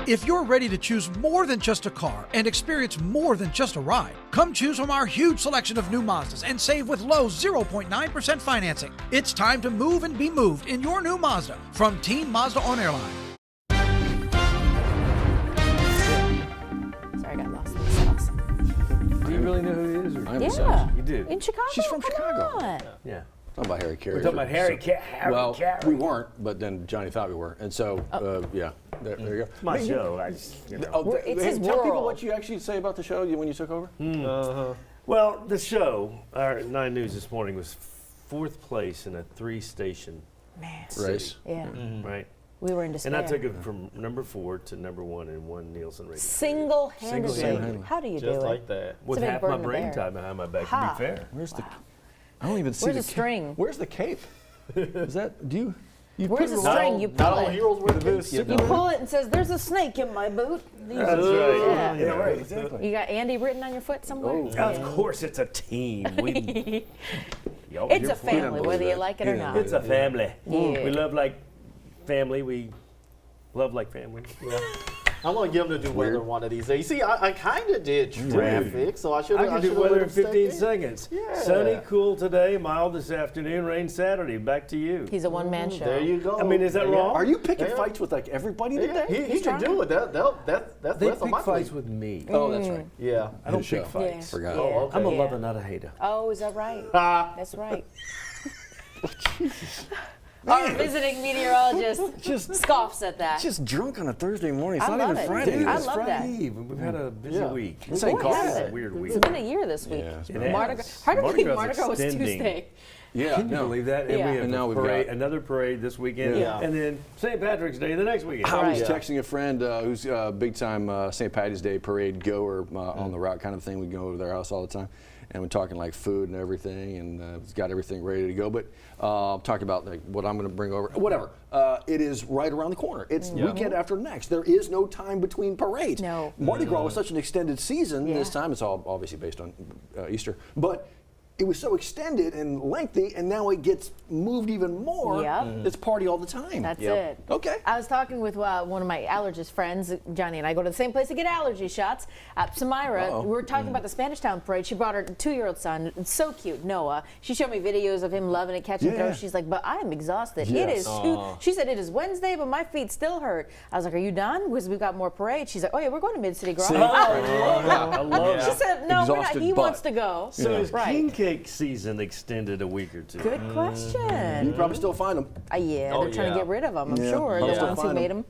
If you're ready to choose more than just a car and experience more than just a ride, come choose from our huge selection of new Mazdas and save with low 0.9% financing. It's time to move and be moved in your new Mazda from Team Mazda on Airline. Sorry, I got lost in the sauce. Do you really know who he is? Or? Yeah. You do? In Chicago? She's from Come Chicago. on. Yeah. Talking about Harry Carey. We're talking about Harry Carey. Well, we weren't, but then Johnny thought we were. And so, yeah, there you go. It's my show. I just, It's his tell people world. what you actually say about the show when you took over. Well, the show, our 9 News this morning, was 4th place in a 3-station Race. Yeah. right? We were in despair. And I took it from number 4 to number 1 in one Nielsen rating. Single-handedly. Single-handedly. How do you do Just it? like that. With a big half my burden to brain bear. time behind my back, Ha. to be fair. Where's the? I don't even see Where's the the string? Where's the cape? Is that? Do you? You Where's the put it string? around- You Not pull all it. heroes wear capes. You pull it and says, "There's a snake in my boot." That's right. Yeah. Yeah, right. Exactly. You got Andy written on your foot somewhere? Oh. Of course, it's a team. Yo, It's you're a full. family, whether you that. like it or Yeah. not. It's a family. Yeah. We love like family. We love like family. Yeah. I'm gonna give them to do weather one of these days. See, I kind of did traffic, so I should. I can do weather in 15 seconds. seconds. Yeah. Sunny, cool today, mild this afternoon, rain Saturday. Back to you. He's a one-man show. There you go. I mean, is that wrong? Are you picking Yeah. fights with like everybody Yeah, today? he can do it. That's They on pick my fights plate. with me. Oh, that's right. Yeah. I don't Good show. pick fights. Forgot. Yeah. Oh, okay. I'm a Yeah. lover, not a hater. Oh, is that right? Ah. That's right. Our visiting meteorologist Just- scoffs at that. Just drunk on a Thursday morning. It's I not love even it. Friday. Dude, I it's love Friday that. Eve, and we've had a busy Yeah. week. This ain't Boy, coffee. has It's it. a weird week. It's been a year this week. Yeah, it's It been- Mardi Gras. has. Hard to Mardi believe Gras Mardi Gras was extending. Tuesday. Yeah. Can you no. believe that? And Yeah. we have And now a we've parade, got- another parade this weekend, Yeah. and then St. Patrick's Day the next weekend. I was Right. texting a friend who's a big-time St. Patty's Day parade goer on the route kind of thing. We go over to their house all the time, and we're talking like food and everything, and it's got everything ready to go. But talking about like what I'm going to bring over, whatever. It is right around the corner. It's weekend after next. There is no time between parades. No. Mardi Gras was such an extended season this Yeah. time. It's all obviously based on Easter, but. It was so extended and lengthy, and now it gets moved even more. Yep. It's party all the time. That's Yep. it. Okay. I was talking with one of my allergist friends, Johnny, and I go to the same place to get allergy shots. Samira, Uh-oh. we were talking about the Spanish Town Parade. She brought her 2-year-old son. It's so cute, Noah. She showed me videos of him loving it, catching Yeah. throws. She's like, but I am exhausted. It Yes. is. She said it is Wednesday, but my feet still hurt. I was like, are you done? Because we've got more parades. She's like, oh yeah, we're going to Mid-City Garage. See? I love She it. said, no, we're not. Exhausted He butt. wants to go. So is right. king cake season extended a week or two? Good You question. probably still find them. Yeah, Oh, they're trying to yeah. get rid of them, I'm Yeah. sure. I'll The still ones who find 'em. made them.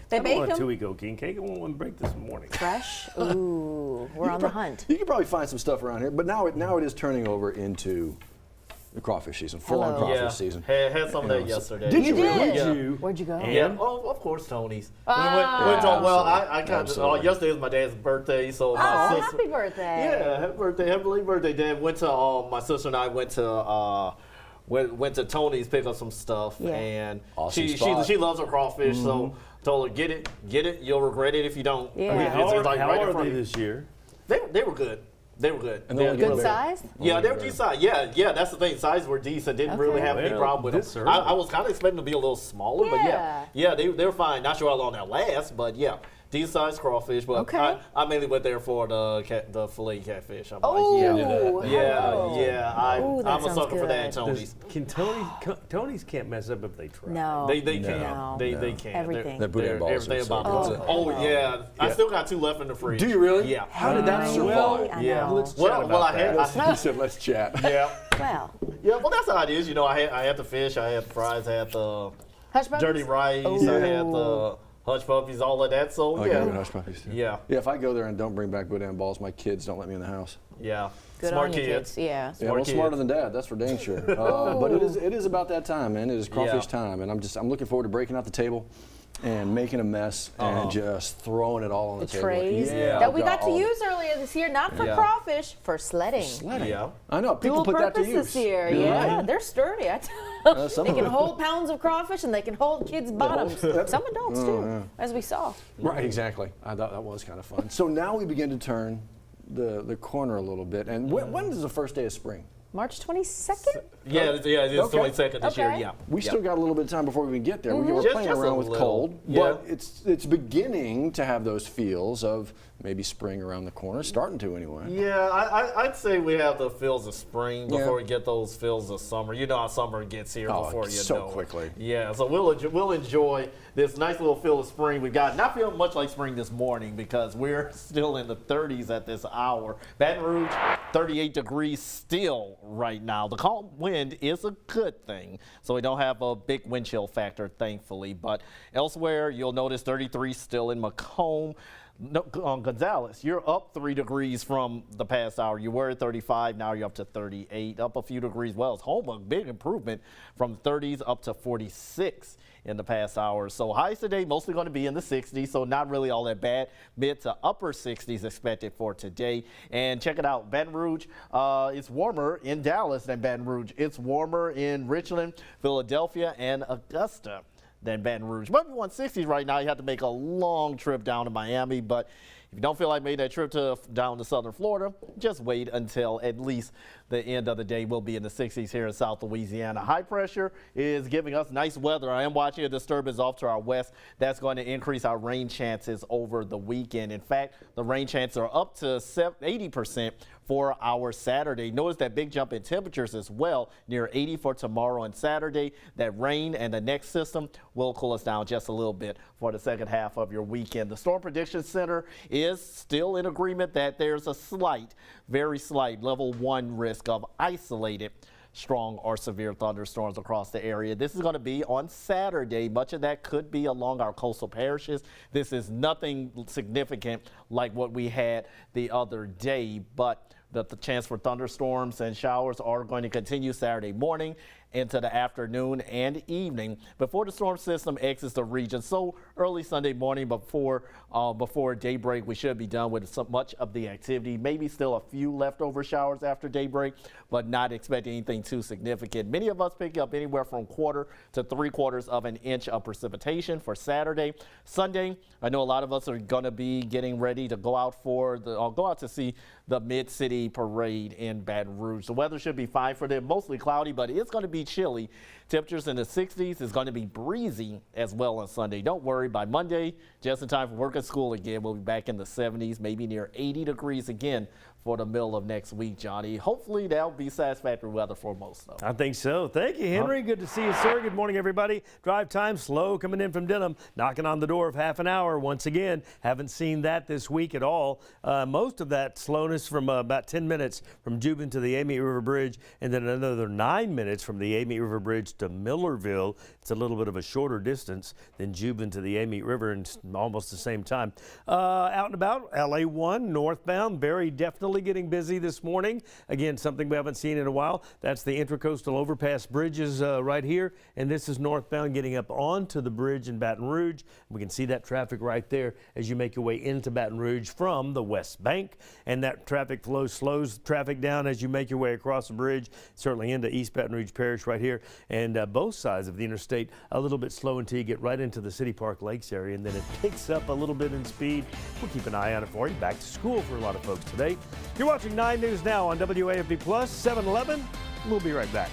They I don't bake want a them 2-week-old king cake. I want one to break this morning. fresh. Ooh, we're on the hunt. You can probably find some stuff around here, but now it is turning over into the crawfish season, full-on Hello. crawfish Yeah. season. Had some of that yesterday. Did You did? Yeah. You? Where'd you go? Yeah. Oh, of course, Tony's. Ah. Went to, well, I kind of. Absolutely. Yesterday was my dad's birthday, so my Oh, sister. happy birthday. Yeah, happy birthday, happy birthday, Dad. Went to my sister and I went to went to Tony's, pick up some stuff, Yeah. and Awesome she spot. she loves her crawfish, so told her get it, you'll regret it if you don't. Yeah. I mean, How it's are, like how right in are front they of you. this year? They were good. They were good. And they're Yeah, only Good size? yeah, they were decent size. Yeah, that's the thing. Sizes were decent. Didn't really Okay. have any Well, problem with this them. early. I was kind of expecting them to be a little smaller, but yeah, they were fine. Not sure how long they'll last, but yeah, decent sized crawfish. But Okay. I mainly went there for the fillet catfish. I'm Oh, like, hello. yeah. Ooh, that I'm a sounds sucker for that at good. Tony's. Can Tony's can't mess up if they try. No. They can't. No. They can't. Everything. That booty balls Everything are so about good. it. Oh yeah. I still got 2 left in the fridge. Do you really? Yeah. How did that I survive? know, I Yeah. know. Let's chat Well, about I that. had. He said, "Let's chat." Yeah. Well, Yeah, well, that's how it is. You know, I had the fish, I had the fries, I had the hush puppies? dirty rice, I had the hush puppies, all of that. So Oh, yeah, yeah, hush puppies too. Yeah. Yeah, if I go there and don't bring back boudin balls, my kids don't let me in the house. yeah. good Smart on you, kids. kids. Yeah. Yeah, Smart well, kids. smarter than Dad, that's for dang sure. But it is about that time, man. It is crawfish Yeah. time, and I'm looking forward to breaking out the table and making a mess and just throwing it all on the, The table. trays Yeah, that we I've got to all- use earlier this year, not for Yeah. crawfish, for sledding. Sledding. Yeah. I know. People Dual put that to purpose use. this year. You're Yeah, right. they're sturdy. I tell you. some They of can them. hold pounds of crawfish and they can hold kids' bottoms. Some adults too, as we saw. Right, exactly. I thought that was kind of fun. So now we begin to turn the corner a little bit. And when is the first day of spring? March 22nd? Yeah, it is Okay. 22nd this year. Okay. Yeah. We still got a little bit of time before we even get there. We're Just- playing just around a with little. cold, Yeah. but it's beginning to have those feels of maybe spring around the corner, starting to anyway. Yeah, I'd say we have the feels of spring before Yeah. we get those feels of summer. You know how summer gets here Oh, before you so know it. quickly. Yeah, so we'll enjoy this nice little feel of spring we got. Not feeling much like spring this morning because we're still in the 30s at this hour. Baton Rouge, 38 degrees still right now. The calm wind is a good thing, so we don't have a big wind chill factor, thankfully. But elsewhere, you'll notice 33 still in Macomb. No, Gonzales, you're up 3 degrees from the past hour. You were at 35, now you're up to 38, up a few degrees. Well, it's home, a big improvement from 30s up to 46 in the past hour. So highs today mostly going to be in the 60s, so not really all that bad. Mid to upper 60s expected for today. And check it out, Baton Rouge, it's warmer in Dallas than Baton Rouge. It's warmer in Richland, Philadelphia, and Augusta than Baton Rouge. But if you want 60s right now, you have to make a long trip down to Miami. But if you don't feel like making that trip down to southern Florida, just wait until at least the end of the day. We'll be in the 60s here in South Louisiana. High pressure is giving us nice weather. I am watching a disturbance off to our west. That's going to increase our rain chances over the weekend. In fact, the rain chances are up to 80% for our Saturday. Notice that big jump in temperatures as well, near 80 for tomorrow and Saturday. That rain and the next system will cool us down just a little bit for the second half of your weekend. The Storm Prediction Center is still in agreement that there's a slight, very slight level 1 risk of isolated strong or severe thunderstorms across the area. This is going to be on Saturday. Much of that could be along our coastal parishes. This is nothing significant like what we had the other day, but the chance for thunderstorms and showers are going to continue Saturday morning into the afternoon and evening before the storm system exits the region. So early Sunday morning before daybreak, we should be done with so much of the activity. Maybe still a few leftover showers after daybreak, but not expecting anything too significant. Many of us pick up anywhere from 1/4 to 3/4 of an inch of precipitation for Saturday. Sunday, I know a lot of us are going to be getting ready to go out to see the Mid-City Parade in Baton Rouge. The weather should be fine for them, mostly cloudy, but it's going to be chilly. Temperatures in the 60s. Is going to be breezy as well on Sunday. Don't worry, by Monday, just in time for work and school again, we'll be back in the 70s, maybe near 80 degrees again for the middle of next week, Johnny. Hopefully that'll be satisfactory weather for most, though. I think so. Thank you, Henry. Good to see you, sir. Good morning, everybody. Drive time slow coming in from Denham, knocking on the door of half an hour once again. Haven't seen that this week at all. Most of that slowness from about 10 minutes from Jubin to the Amite River Bridge, and then another 9 minutes from the Amite River Bridge to Millerville. It's a little bit of a shorter distance than Jubin to the Amite River, and almost the same time. Out and about, LA1 northbound, very definitely getting busy this morning. Again, something we haven't seen in a while. That's the Intracoastal Overpass bridges right here, and this is northbound getting up onto the bridge in Baton Rouge. We can see that traffic right there as you make your way into Baton Rouge from the West Bank, and that traffic flow slows traffic down as you make your way across the bridge, certainly into East Baton Rouge Parish right here, and both sides of the interstate a little bit slow until you get right into the City Park Lakes area, and then it picks up a little bit in speed. We'll keep an eye on it for you. Back to school for a lot of folks today. You're watching 9 News Now on WAFB Plus 711. We'll be right back.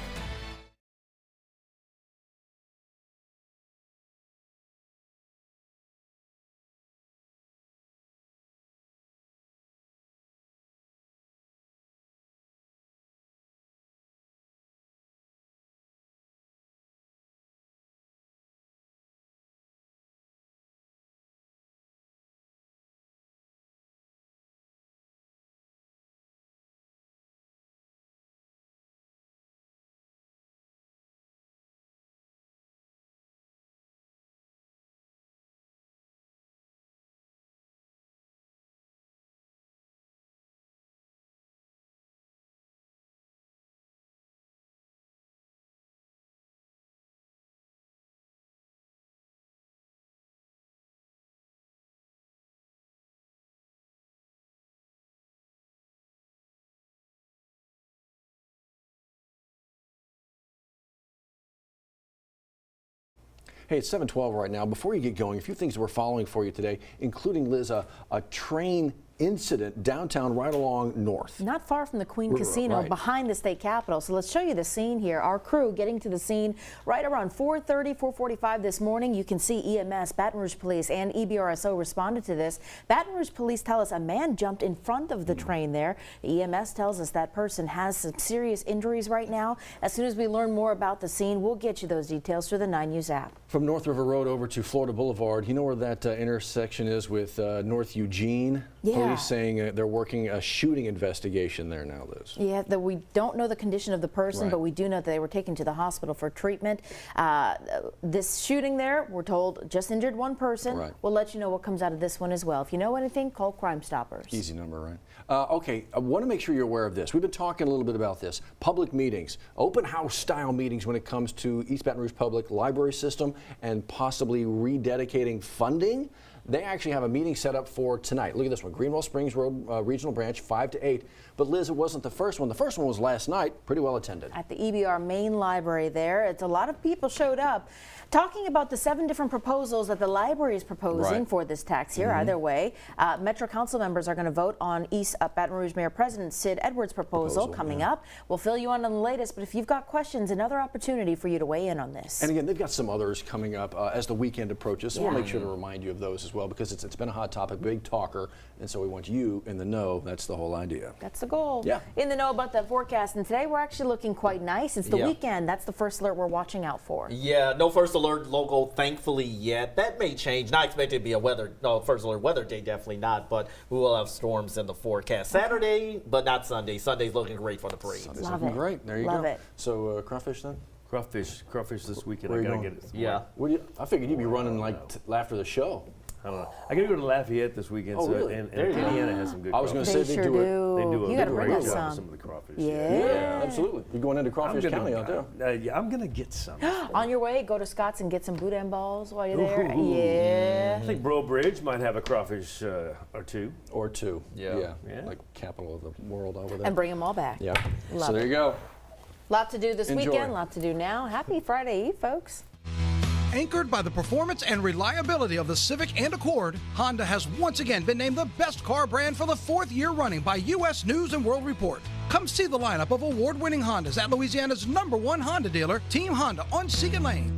Hey, it's 7:12 right now. Before you get going, a few things we're following for you today, including, Liz, a train incident downtown right along North. Not far from the Queen River, Casino, right. behind the state capitol. So let's show you the scene here. Our crew getting to the scene right around 4:30, 4:45 this morning. You can see EMS, Baton Rouge Police, and EBRSO responded to this. Baton Rouge Police tell us a man jumped in front of the train there. EMS tells us that person has some serious injuries right now. As soon as we learn more about the scene, we'll get you those details through the 9 News app. From North River Road over to Florida Boulevard, you know where that intersection is with North Eugene? Yeah. Police saying they're working a shooting investigation there now, Liz. Yeah, we don't know the condition of the person, Right. but we do know that they were taken to the hospital for treatment. This shooting there, we're told, just injured one person. Right. We'll let you know what comes out of this one as well. If you know anything, call Crime Stoppers. Easy number, right? Okay, I want to make sure you're aware of this. We've been talking a little bit about this. Public meetings, open house style meetings when it comes to East Baton Rouge Public Library System and possibly rededicating funding. They actually have a meeting set up for tonight. Look at this one, Greenwell Springs Road Regional Branch, 5 to 8. But Liz, it wasn't the first one. The first one was last night, pretty well attended. At the EBR main library there, it's a lot of people showed up talking about the 7 different proposals that the library is proposing Right. for this tax year. Either way, Metro Council members are going to vote on East Baton Rouge Mayor President Sid Edwards' proposal coming up. We'll fill you in on the latest, but if you've got questions, another opportunity for you to weigh in on this. And again, they've got some others coming up as the weekend approaches, so we'll make sure to remind you of those as well, because it's been a hot topic, big talker, and so we want you in the know. That's the whole idea. That's the goal. Yeah. In the know about the forecast, and today we're actually looking quite nice. It's the Yeah. weekend. That's the first alert we're watching out for. Yeah, no first alert logo, thankfully, yet. That may change. Not expected to be a first alert weather day, definitely not, but we will have storms in the forecast. Saturday, but not Sunday. Sunday's looking great for the parade. Sunday's Love looking it. great. There you Love go. it. So crawfish then? Crawfish this weekend. Where I you gotta going? get it. Yeah. I figured you'd be running like after the show. I don't know. I gotta go to Lafayette this weekend. Oh, so, really? And There you go. Indiana has some good I was crawfish. gonna They say sure they do it. They do You a got to good bring great us job some. with some of the crawfish. Yeah. Absolutely. You're going into Crawfish County out there. Yeah, I'm gonna get some. On your way, go to Scott's and get some boudin balls while you're there. Ooh. Yeah. I think Bro Bridge might have a crawfish or two. Or two. Yeah. Yeah. Like capital of the world over there. And bring them all back. Yeah. Love So there it. you go. Lot to do this Enjoy. weekend, lot to do now. Happy Friday Eve, folks. Anchored by the performance and reliability of the Civic and Accord, Honda has once again been named the best car brand for the 4th year running by U.S. News and World Report. Come see the lineup of award-winning Hondas at Louisiana's #1 Honda dealer, Team Honda on Seagan Lane.